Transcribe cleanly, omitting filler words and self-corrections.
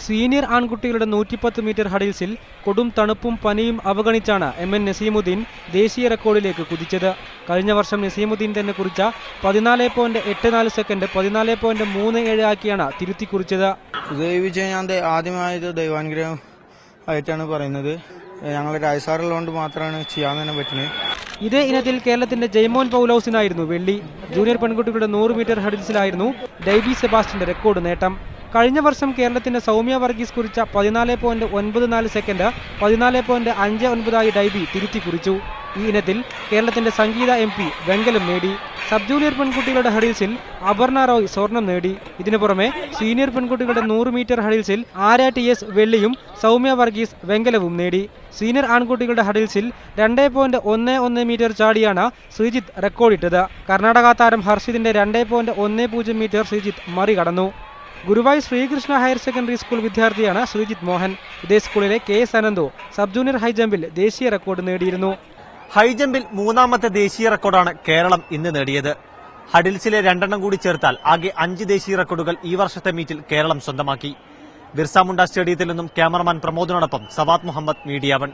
Senior ആൺകുട്ടികളുടെ 110 metre ഹഡിൽസിൽ കൊടും തണുപ്പും പനിയും അവഗണിച്ചാണ് MN നസീമുദ്ദീൻ ദേശീയ റെക്കോർഡിലേക്ക് കുതിച്ചത്. കഴിഞ്ഞ വർഷം നസീമുദ്ദീൻ തന്നെ കുറിച്ച 14.84 സെക്കൻഡ് 14.37 ആക്കിയാണ് തിരുത്തി കുറിച്ചത്. ഞാൻ ആദ്യമായത് ദൈവാനുഗ്രഹം ആയിട്ടാണ് പറയുന്നത്. ഞങ്ങൾ രാജസാറുള്ളതുകൊണ്ട് മാത്രമാണ് ചെയ്യാൻ തന്നെ പറ്റുന്നത്. ഇതേ ഇനത്തിൽ കേരളത്തിന്റെ ജയ്മോൻ പൗലോസിനായിരുന്നു വെള്ളി. ജൂനിയർ പെൺകുട്ടികളുടെ 100 മീറ്റർ ഹഡിൽസിലായിരുന്നു ഡൈബി സെബാസ്റ്റ്യന്റെ റെക്കോർഡ് നേട്ടം. കഴിഞ്ഞ വർഷം കേരളത്തിന്റെ സൗമ്യ വർഗീസ് കുറിച്ച 14.94 സെക്കൻഡ് 14.59 ഡൈബി തിരുത്തി കുറിച്ചു. ഈ ഇനത്തിൽ കേരളത്തിന്റെ സംഗീത MP വെങ്കലം നേടി. സബ് ജൂനിയർ പെൺകുട്ടികളുടെ ഹഡിൽസിൽ അപർണ റോയ് സ്വർണം നേടി. ഇതിനു പുറമെ സീനിയർ പെൺകുട്ടികളുടെ 100 മീറ്റർ ഹഡിൽസിൽ ആര്യ TS വെള്ളിയും സൗമ്യ വർഗീസ് വെങ്കലവും നേടി. സീനിയർ ആൺകുട്ടികളുടെ ഹഡിൽസിൽ 2.11 മീറ്റർ ചാടിയാണ് ശ്രീജിത്ത് റെക്കോർഡിട്ടത്. കർണാടക താരം ഹർഷിതിന്റെ 2.10 മീറ്റർ ശ്രീജിത്ത് മറികടന്നു. Guruvayur Sreekrishna higher secondary school വിദ്യാർത്ഥിയാണ് ശ്രീജിത്ത് മോഹൻ. ഇതേ സ്കൂളിലെ KS അനന്തു സബ് ജൂനിയർ ഹൈജമ്പിൽ ദേശീയ റെക്കോർഡ് നേടിയിരുന്നു. ഹൈജമ്പിൽ 3ാമത്തെ ദേശീയ റെക്കോർഡാണ് കേരളം ഇന്ന് നേടിയത്. ഹഡിൽസിലെ 2 കൂടി ചേർത്താൽ ആകെ 5 ദേശീയ റെക്കോർഡുകൾ ഈ വർഷത്തെ മീറ്റിൽ കേരളം സ്വന്തമാക്കി. ബിർസ മുണ്ട സ്റ്റേഡിയത്തിൽ നിന്നും ക്യാമറമാൻ പ്രമോദിനോടൊപ്പം സവാദ് മുഹമ്മദ്, മീഡിയ 1.